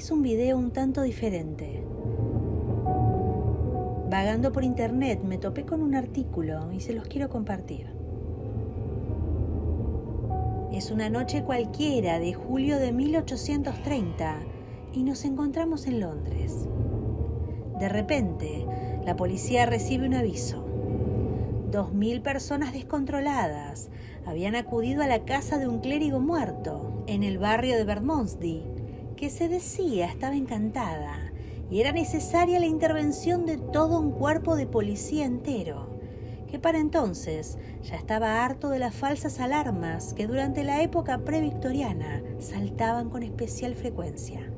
es un video un tanto diferente. Vagando por internet me topé con un artículo y se los quiero compartir. Es una noche cualquiera de julio de 1830 y nos encontramos en Londres. De repente, la policía recibe un aviso. 2000 personas descontroladas habían acudido a la casa de un clérigo muerto en el barrio de Bermondsey, que se decía estaba encantada y era necesaria la intervención de todo un cuerpo de policía entero, que para entonces ya estaba harto de las falsas alarmas que durante la época previctoriana saltaban con especial frecuencia.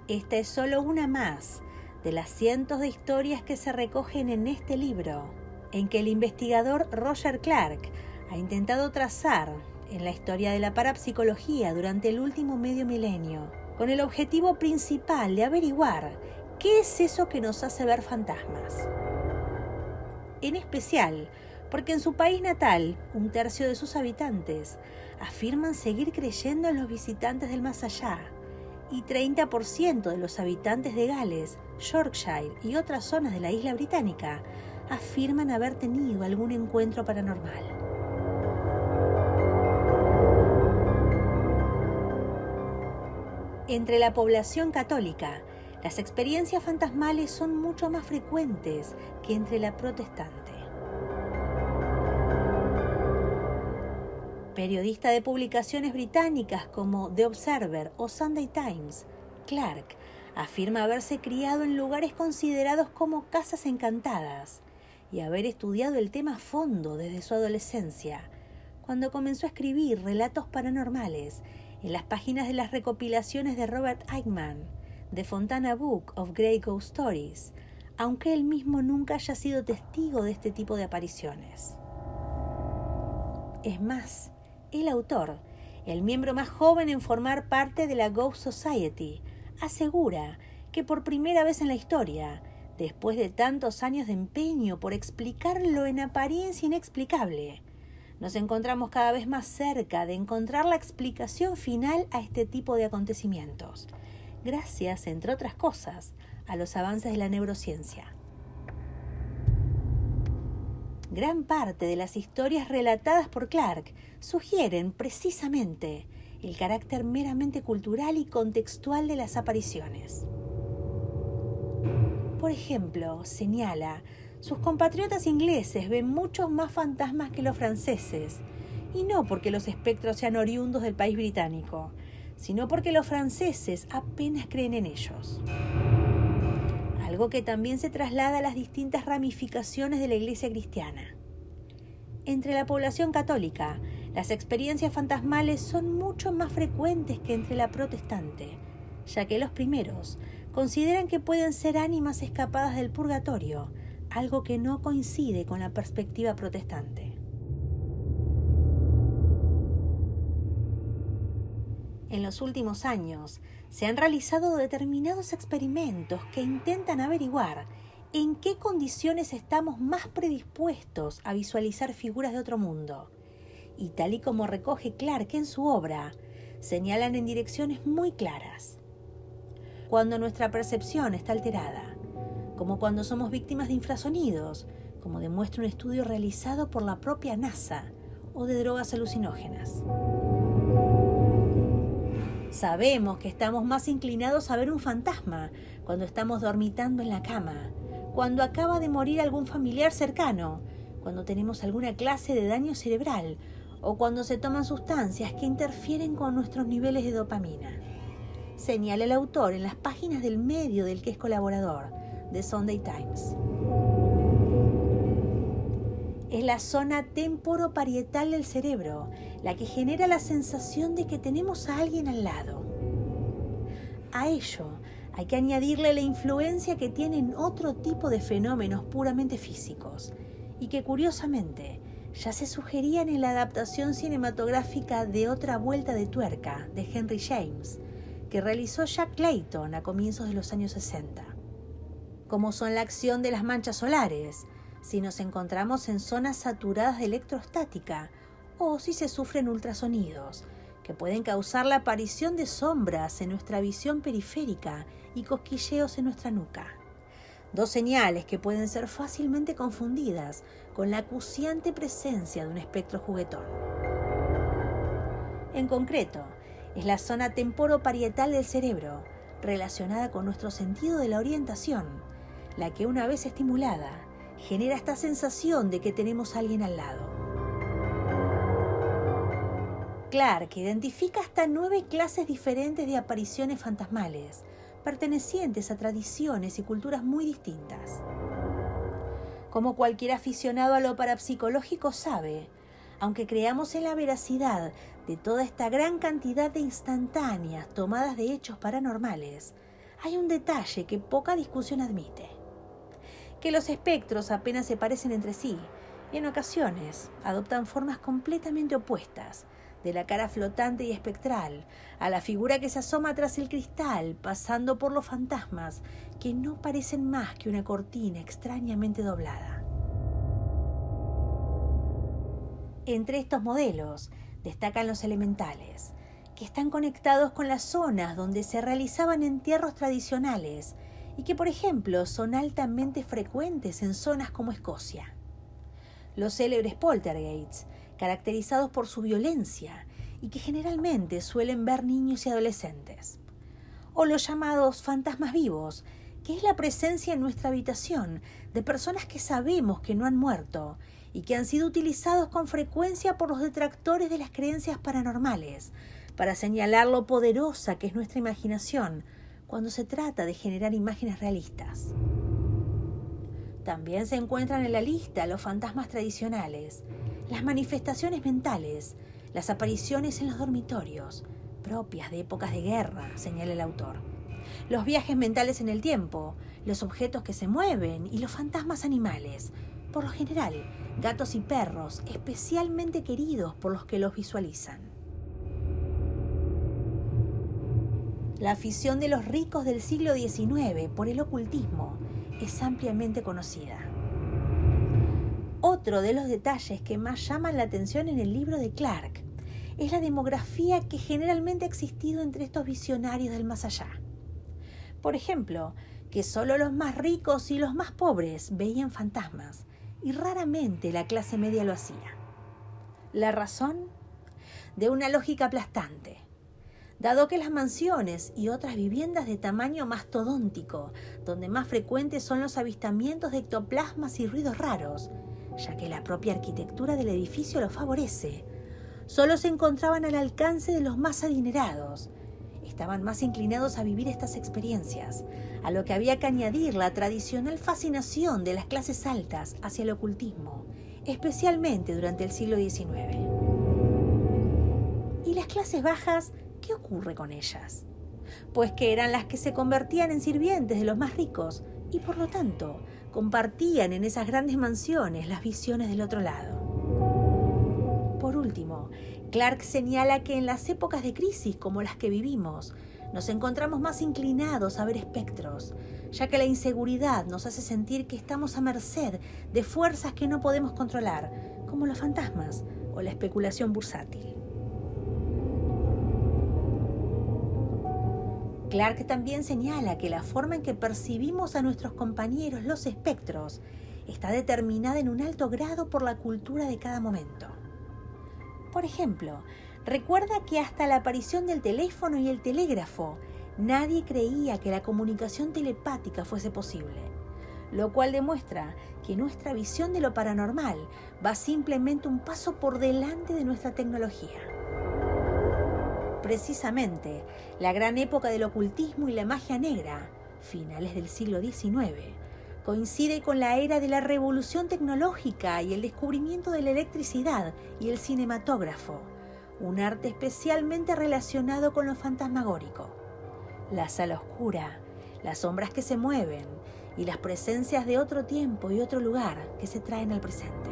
Esta es solo una más de las cientos de historias que se recogen en este libro, en que el investigador Roger Clark ha intentado trazar en la historia de la parapsicología durante el último medio milenio, con el objetivo principal de averiguar qué es eso que nos hace ver fantasmas. En especial, porque en su país natal, 1/3 de sus habitantes afirman seguir creyendo en los visitantes del más allá, y 30% de los habitantes de Gales, Yorkshire y otras zonas de la isla británica afirman haber tenido algún encuentro paranormal. Entre la población católica, las experiencias fantasmales son mucho más frecuentes que entre la protestante. Periodista de publicaciones británicas como The Observer o Sunday Times, Clark afirma haberse criado en lugares considerados como casas encantadas y haber estudiado el tema a fondo desde su adolescencia, cuando comenzó a escribir relatos paranormales en las páginas de las recopilaciones de Robert Aickman, The Fontana Book of Grey Ghost Stories, aunque él mismo nunca haya sido testigo de este tipo de apariciones. Es más, el autor, el miembro más joven en formar parte de la Ghost Society, asegura que por primera vez en la historia, después de tantos años de empeño por explicar lo en apariencia inexplicable, nos encontramos cada vez más cerca de encontrar la explicación final a este tipo de acontecimientos, gracias, entre otras cosas, a los avances de la neurociencia. Gran parte de las historias relatadas por Clark sugieren precisamente el carácter meramente cultural y contextual de las apariciones. Por ejemplo, señala, sus compatriotas ingleses ven muchos más fantasmas que los franceses, y no porque los espectros sean oriundos del país británico, sino porque los franceses apenas creen en ellos. Algo que también se traslada a las distintas ramificaciones de la Iglesia cristiana. Entre la población católica, las experiencias fantasmales son mucho más frecuentes que entre la protestante, ya que los primeros consideran que pueden ser ánimas escapadas del purgatorio, algo que no coincide con la perspectiva protestante. En los últimos años, se han realizado determinados experimentos que intentan averiguar en qué condiciones estamos más predispuestos a visualizar figuras de otro mundo. Y tal y como recoge Clark en su obra, señalan en direcciones muy claras. Cuando nuestra percepción está alterada, como cuando somos víctimas de infrasonidos, como demuestra un estudio realizado por la propia NASA, o de drogas alucinógenas. Sabemos que estamos más inclinados a ver un fantasma cuando estamos dormitando en la cama, cuando acaba de morir algún familiar cercano, cuando tenemos alguna clase de daño cerebral o cuando se toman sustancias que interfieren con nuestros niveles de dopamina. Señala el autor en las páginas del medio del que es colaborador, The Sunday Times. Es la zona temporoparietal del cerebro la que genera la sensación de que tenemos a alguien al lado. A ello hay que añadirle la influencia que tienen otro tipo de fenómenos puramente físicos y que curiosamente ya se sugerían en la adaptación cinematográfica de Otra vuelta de tuerca de Henry James, que realizó Jack Clayton a comienzos de los años 60. Como son la acción de las manchas solares, si nos encontramos en zonas saturadas de electrostática o si se sufren ultrasonidos, que pueden causar la aparición de sombras en nuestra visión periférica y cosquilleos en nuestra nuca. 2 señales que pueden ser fácilmente confundidas con la acuciante presencia de un espectro juguetón. En concreto, es la zona temporoparietal del cerebro, relacionada con nuestro sentido de la orientación, la que una vez estimulada, genera esta sensación de que tenemos a alguien al lado. Clark identifica hasta 9 clases diferentes de apariciones fantasmales, pertenecientes a tradiciones y culturas muy distintas. Como cualquier aficionado a lo parapsicológico sabe, aunque creamos en la veracidad de toda esta gran cantidad de instantáneas tomadas de hechos paranormales, hay un detalle que poca discusión admite: que los espectros apenas se parecen entre sí y en ocasiones adoptan formas completamente opuestas, de la cara flotante y espectral a la figura que se asoma tras el cristal, pasando por los fantasmas que no parecen más que una cortina extrañamente doblada. Entre estos modelos destacan los elementales, que están conectados con las zonas donde se realizaban entierros tradicionales y que, por ejemplo, son altamente frecuentes en zonas como Escocia. Los célebres poltergeists, caracterizados por su violencia y que generalmente suelen ver niños y adolescentes. O los llamados fantasmas vivos, que es la presencia en nuestra habitación de personas que sabemos que no han muerto y que han sido utilizados con frecuencia por los detractores de las creencias paranormales para señalar lo poderosa que es nuestra imaginación cuando se trata de generar imágenes realistas. También se encuentran en la lista los fantasmas tradicionales, las manifestaciones mentales, las apariciones en los dormitorios, propias de épocas de guerra, señala el autor, los viajes mentales en el tiempo, los objetos que se mueven y los fantasmas animales, por lo general, gatos y perros, especialmente queridos por los que los visualizan. La afición de los ricos del siglo XIX por el ocultismo es ampliamente conocida. Otro de los detalles que más llaman la atención en el libro de Clark es la demografía que generalmente ha existido entre estos visionarios del más allá. Por ejemplo, que solo los más ricos y los más pobres veían fantasmas y raramente la clase media lo hacía. ¿La razón? De una lógica aplastante. Dado que las mansiones y otras viviendas de tamaño mastodóntico, donde más frecuentes son los avistamientos de ectoplasmas y ruidos raros, ya que la propia arquitectura del edificio lo favorece, solo se encontraban al alcance de los más adinerados. Estaban más inclinados a vivir estas experiencias, a lo que había que añadir la tradicional fascinación de las clases altas hacia el ocultismo, especialmente durante el siglo XIX. ¿Y las clases bajas? ¿Qué ocurre con ellas? Pues que eran las que se convertían en sirvientes de los más ricos y por lo tanto compartían en esas grandes mansiones las visiones del otro lado. Por último, Clark señala que en las épocas de crisis como las que vivimos, nos encontramos más inclinados a ver espectros, ya que la inseguridad nos hace sentir que estamos a merced de fuerzas que no podemos controlar, como los fantasmas o la especulación bursátil. Clark también señala que la forma en que percibimos a nuestros compañeros, los espectros, está determinada en un alto grado por la cultura de cada momento. Por ejemplo, recuerda que hasta la aparición del teléfono y el telégrafo, nadie creía que la comunicación telepática fuese posible, lo cual demuestra que nuestra visión de lo paranormal va simplemente un paso por delante de nuestra tecnología. Precisamente, la gran época del ocultismo y la magia negra, finales del siglo XIX, coincide con la era de la revolución tecnológica y el descubrimiento de la electricidad y el cinematógrafo, un arte especialmente relacionado con lo fantasmagórico. La sala oscura, las sombras que se mueven y las presencias de otro tiempo y otro lugar que se traen al presente.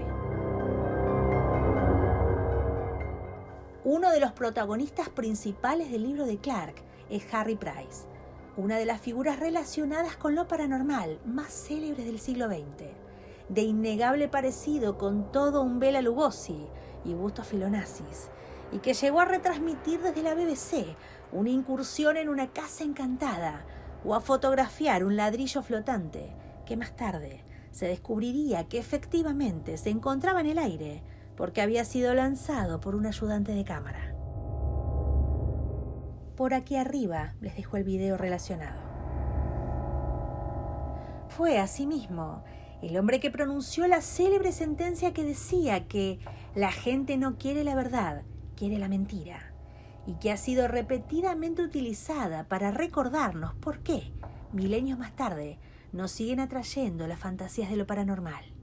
Uno de los protagonistas principales del libro de Clark es Harry Price, una de las figuras relacionadas con lo paranormal más célebres del siglo XX, de innegable parecido con todo un Bela Lugosi y bustos filonazis, y que llegó a retransmitir desde la BBC una incursión en una casa encantada o a fotografiar un ladrillo flotante que más tarde se descubriría que efectivamente se encontraba en el aire porque había sido lanzado por un ayudante de cámara. Por aquí arriba les dejo el video relacionado. Fue asimismo el hombre que pronunció la célebre sentencia que decía que la gente no quiere la verdad, quiere la mentira, y que ha sido repetidamente utilizada para recordarnos por qué, milenios más tarde, nos siguen atrayendo las fantasías de lo paranormal.